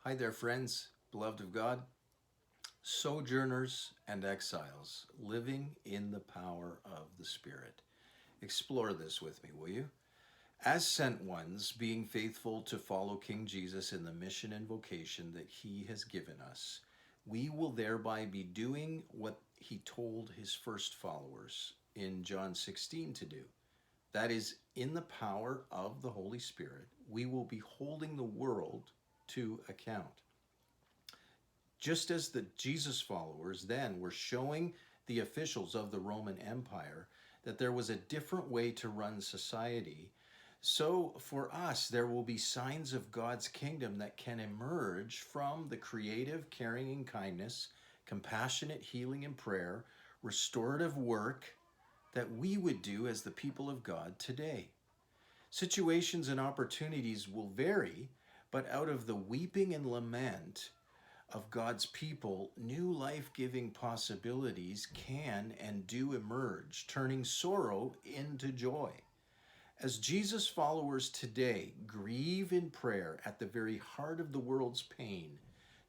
Hi there, friends, beloved of God, sojourners and exiles, living in the power of the Spirit. Explore this with me, will you? As sent ones, being faithful to follow King Jesus in the mission and vocation that he has given us, we will thereby be doing what he told his first followers in John 16 to do. That is, in the power of the Holy Spirit, we will be holding the world to account. Just as the Jesus followers then were showing the officials of the Roman Empire that there was a different way to run society, so for us there will be signs of God's kingdom that can emerge from the creative caring and kindness, compassionate healing and prayer, restorative work that we would do as the people of God today. Situations and opportunities will vary, but out of the weeping and lament of God's people, new life-giving possibilities can and do emerge, turning sorrow into joy. As Jesus followers today grieve in prayer at the very heart of the world's pain,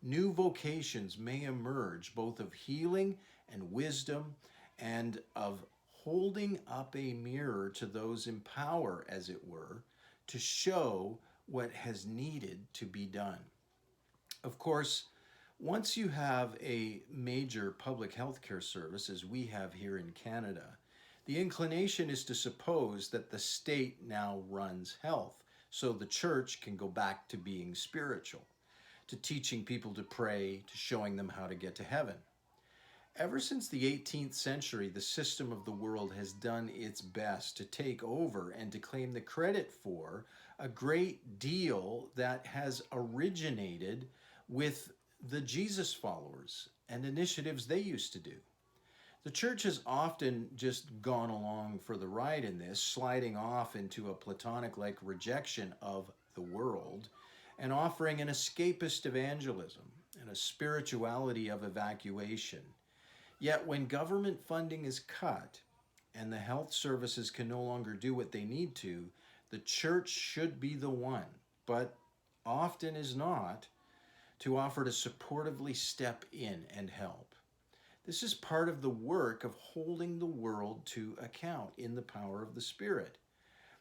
new vocations may emerge both of healing and wisdom and of holding up a mirror to those in power, as it were, to show what has needed to be done. Of course, once you have a major public health care service, as we have here in Canada, the inclination is to suppose that the state now runs health, so the church can go back to being spiritual, to teaching people to pray, to showing them how to get to heaven. Ever since the 18th century, the system of the world has done its best to take over and to claim the credit for a great deal that has originated with the Jesus followers and initiatives they used to do. The church has often just gone along for the ride in this, sliding off into a Platonic-like rejection of the world and offering an escapist evangelism and a spirituality of evacuation. Yet when government funding is cut and the health services can no longer do what they need to, the church should be the one, but often is not, to offer to supportively step in and help. This is part of the work of holding the world to account in the power of the Spirit.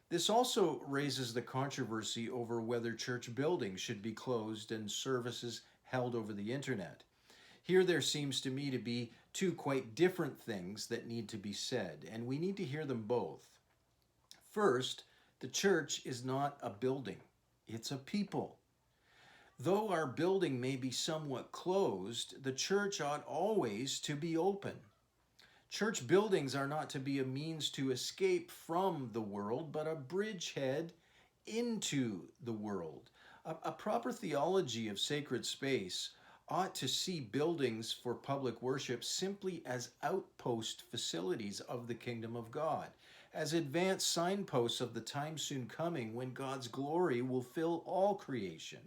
This also raises the controversy over whether church buildings should be closed and services held over the internet. Here there seems to me to be two quite different things that need to be said, and we need to hear them both. First, the church is not a building, it's a people. Though our building may be somewhat closed, the church ought always to be open. Church buildings are not to be a means to escape from the world, but a bridgehead into the world. A proper theology of sacred space ought to see buildings for public worship simply as outpost facilities of the kingdom of God, as advanced signposts of the time soon coming when God's glory will fill all creation.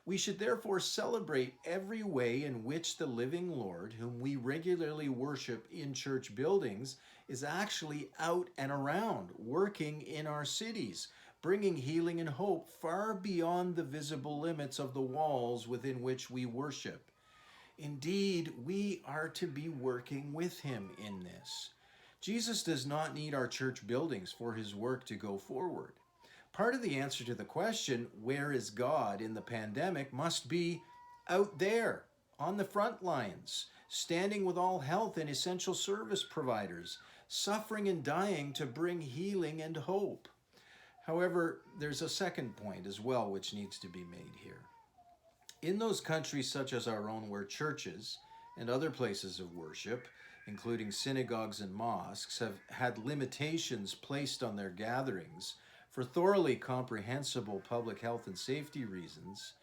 We should therefore celebrate every way in which the living Lord, whom we regularly worship in church buildings, is actually out and around, working in our cities, bringing healing and hope far beyond the visible limits of the walls within which we worship. Indeed, we are to be working with him in this. Jesus does not need our church buildings for his work to go forward. Part of the answer to the question, where is God in the pandemic, must be out there, on the front lines, standing with all health and essential service providers, suffering and dying to bring healing and hope. However, there's a second point as well which needs to be made here. In those countries such as our own where churches and other places of worship, including synagogues and mosques, have had limitations placed on their gatherings for thoroughly comprehensible public health and safety reasons,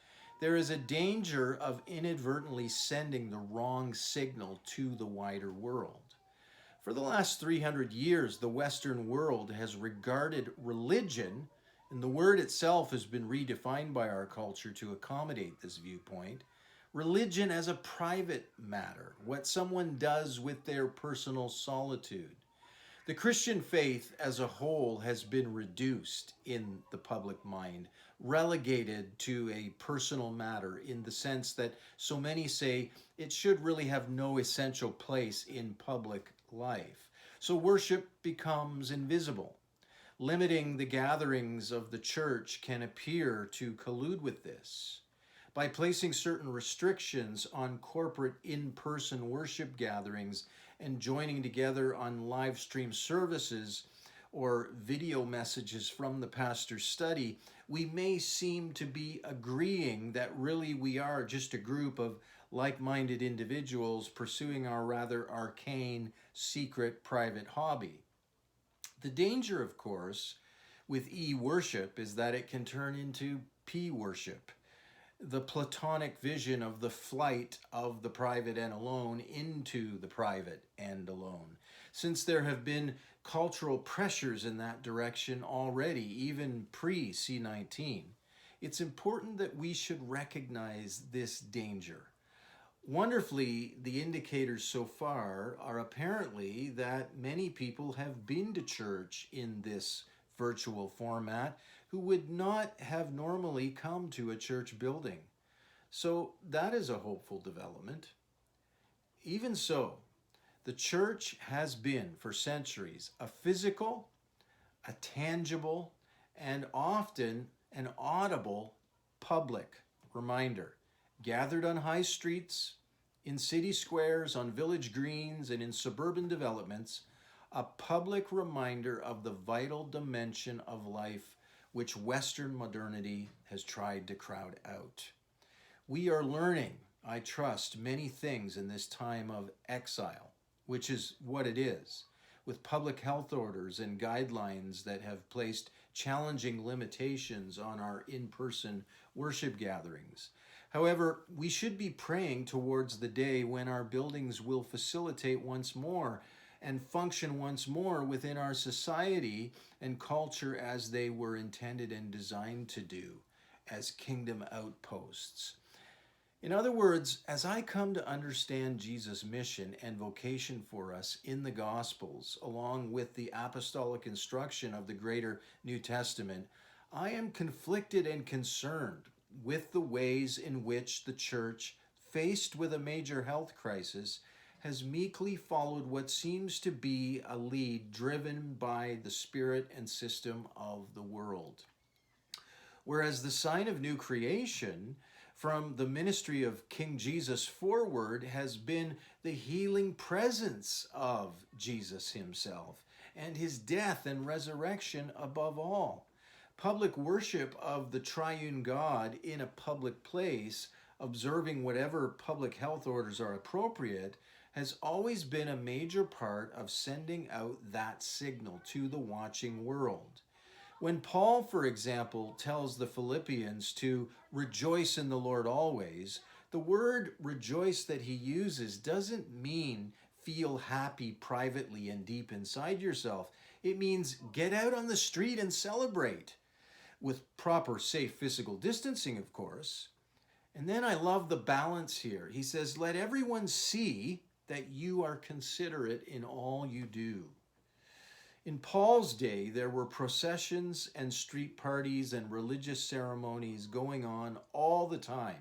there is a danger of inadvertently sending the wrong signal to the wider world. For the last 300 years, the Western world has regarded religion, and the word itself has been redefined by our culture to accommodate this viewpoint, religion as a private matter, what someone does with their personal solitude. The Christian faith as a whole has been reduced in the public mind relegated to a personal matter in the sense that so many say it should really have no essential place in public life. So worship becomes invisible. Limiting the gatherings of the church can appear to collude with this. By placing certain restrictions on corporate in person worship gatherings and joining together on live stream services or video messages from the pastor's study, we may seem to be agreeing that really we are just a group of like minded individuals pursuing our rather arcane, secret, private hobby. The danger, of course, with e-worship is that it can turn into p-worship, the Platonic vision of the flight of the private and alone into the private and alone. Since there have been cultural pressures in that direction already, even pre-C19, it's important that we should recognize this danger. Wonderfully, the indicators so far are apparently that many people have been to church in this virtual format who would not have normally come to a church building. So that is a hopeful development. Even so, the church has been for centuries a physical, a tangible, and often an audible public reminder, gathered on high streets, in city squares, on village greens, and in suburban developments, a public reminder of the vital dimension of life which Western modernity has tried to crowd out. We are learning, I trust, many things in this time of exile, which is what it is, with public health orders and guidelines that have placed challenging limitations on our in-person worship gatherings. However, we should be praying towards the day when our buildings will facilitate once more and function once more within our society and culture as they were intended and designed to do, as kingdom outposts. In other words, as I come to understand Jesus' mission and vocation for us in the Gospels, along with the apostolic instruction of the greater New Testament, I am conflicted and concerned with the ways in which the church, faced with a major health crisis, has meekly followed what seems to be a lead driven by the spirit and system of the world. Whereas the sign of new creation from the ministry of King Jesus forward has been the healing presence of Jesus himself and his death and resurrection above all. Public worship of the triune God in a public place, observing whatever public health orders are appropriate, has always been a major part of sending out that signal to the watching world. When Paul, for example, tells the Philippians to rejoice in the Lord always, the word rejoice that he uses doesn't mean feel happy privately and deep inside yourself. It means get out on the street and celebrate, with proper safe physical distancing, of course. And then I love the balance here. He says, let everyone see that you are considerate in all you do. In Paul's day, there were processions and street parties and religious ceremonies going on all the time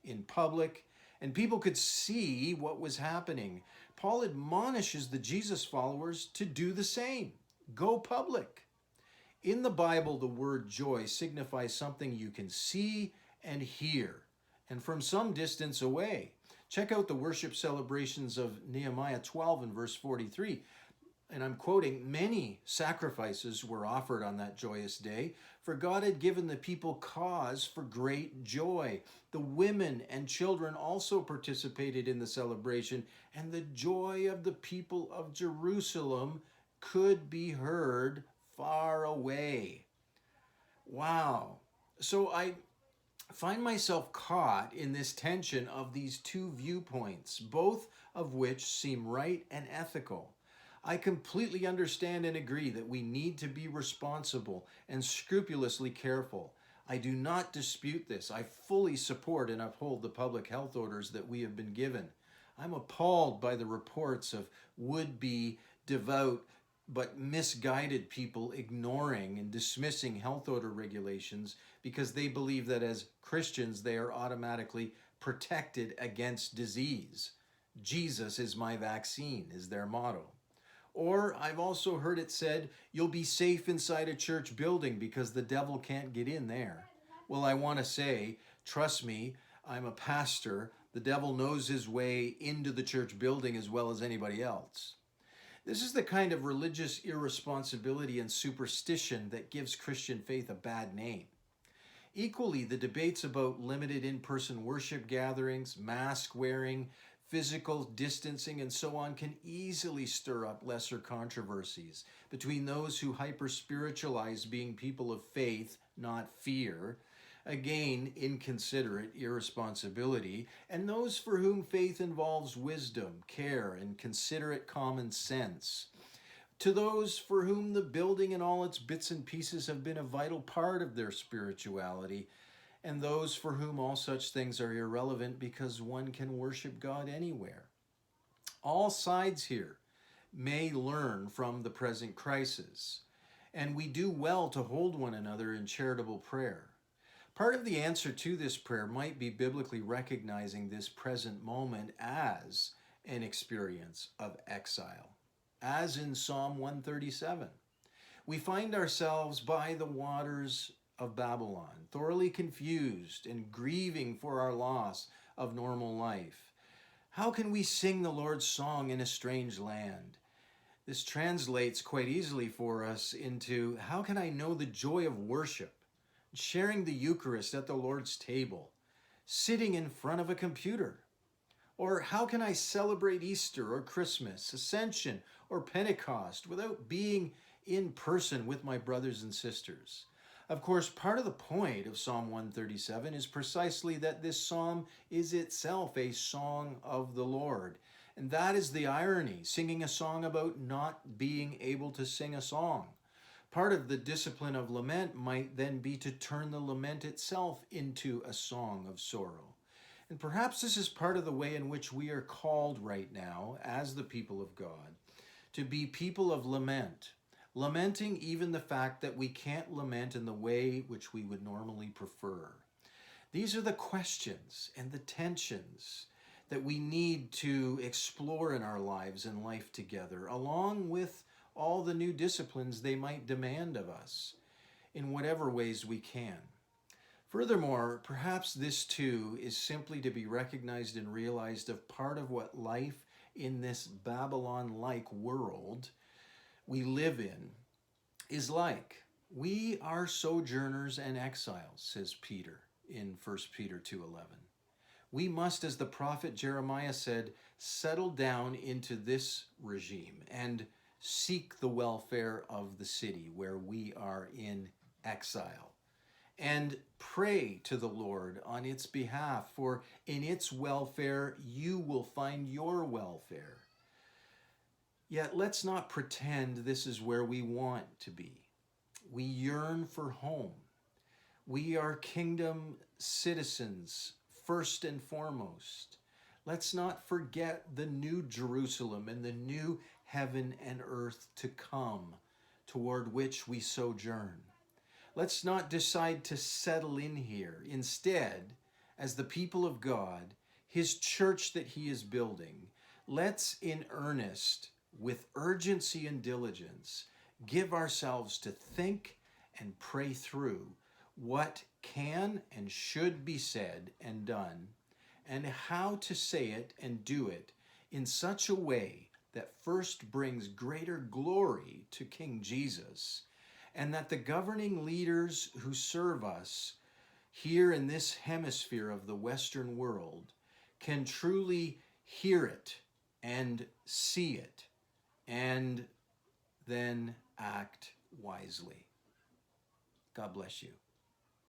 in public, and people could see what was happening. Paul admonishes the Jesus followers to do the same. Go public. In the Bible, the word joy signifies something you can see and hear, and from some distance away. Check out the worship celebrations of Nehemiah 12 and verse 43. And I'm quoting, many sacrifices were offered on that joyous day, for God had given the people cause for great joy. The women and children also participated in the celebration, and the joy of the people of Jerusalem could be heard far away. Wow. So I find myself caught in this tension of these two viewpoints, both of which seem right and ethical. I completely understand and agree that we need to be responsible and scrupulously careful. I do not dispute this. I fully support and uphold the public health orders that we have been given. I'm appalled by the reports of would-be devout but misguided people ignoring and dismissing health order regulations because they believe that as Christians they are automatically protected against disease. Jesus is my vaccine, is their motto. Or I've also heard it said, you'll be safe inside a church building because the devil can't get in there. Well, I want to say, trust me, I'm a pastor. The devil knows his way into the church building as well as anybody else. This is the kind of religious irresponsibility and superstition that gives Christian faith a bad name. Equally, the debates about limited in-person worship gatherings, mask wearing, physical distancing, and so on can easily stir up lesser controversies between those who hyper-spiritualize being people of faith, not fear, again, inconsiderate irresponsibility, and those for whom faith involves wisdom, care, and considerate common sense. To those for whom the building and all its bits and pieces have been a vital part of their spirituality, and those for whom all such things are irrelevant because one can worship God anywhere. All sides here may learn from the present crisis, and we do well to hold one another in charitable prayer. Part of the answer to this prayer might be biblically recognizing this present moment as an experience of exile, as in Psalm 137. We find ourselves by the waters of Babylon, thoroughly confused and grieving for our loss of normal life. How can we sing the Lord's song in a strange land? This translates quite easily for us into, how can I know the joy of worship, sharing the Eucharist at the Lord's table, sitting in front of a computer? Or how can I celebrate Easter or Christmas, Ascension or Pentecost without being in person with my brothers and sisters? Of course, part of the point of Psalm 137 is precisely that this psalm is itself a song of the Lord. And that is the irony, singing a song about not being able to sing a song. Part of the discipline of lament might then be to turn the lament itself into a song of sorrow. And perhaps this is part of the way in which we are called right now, as the people of God, to be people of lament. Lamenting even the fact that we can't lament in the way which we would normally prefer. These are the questions and the tensions that we need to explore in our lives and life together, along with all the new disciplines they might demand of us, in whatever ways we can. Furthermore, perhaps this too is simply to be recognized and realized of part of what life in this Babylon-like world we live in is like. We are sojourners and exiles, says Peter in 1 Peter 2:11. We must, as the prophet Jeremiah said, settle down into this regime and seek the welfare of the city where we are in exile, and pray to the Lord on its behalf, for in its welfare you will find your welfare. Yet let's not pretend this is where we want to be. We yearn for home. We are kingdom citizens first and foremost. Let's not forget the new Jerusalem and the new heaven and earth to come, toward which we sojourn. Let's not decide to settle in here. Instead, as the people of God, His church that He is building, let's in earnest, with urgency and diligence, give ourselves to think and pray through what can and should be said and done, and how to say it and do it in such a way that first brings greater glory to King Jesus, and that the governing leaders who serve us here in this hemisphere of the Western world can truly hear it and see it, and then act wisely. God bless you.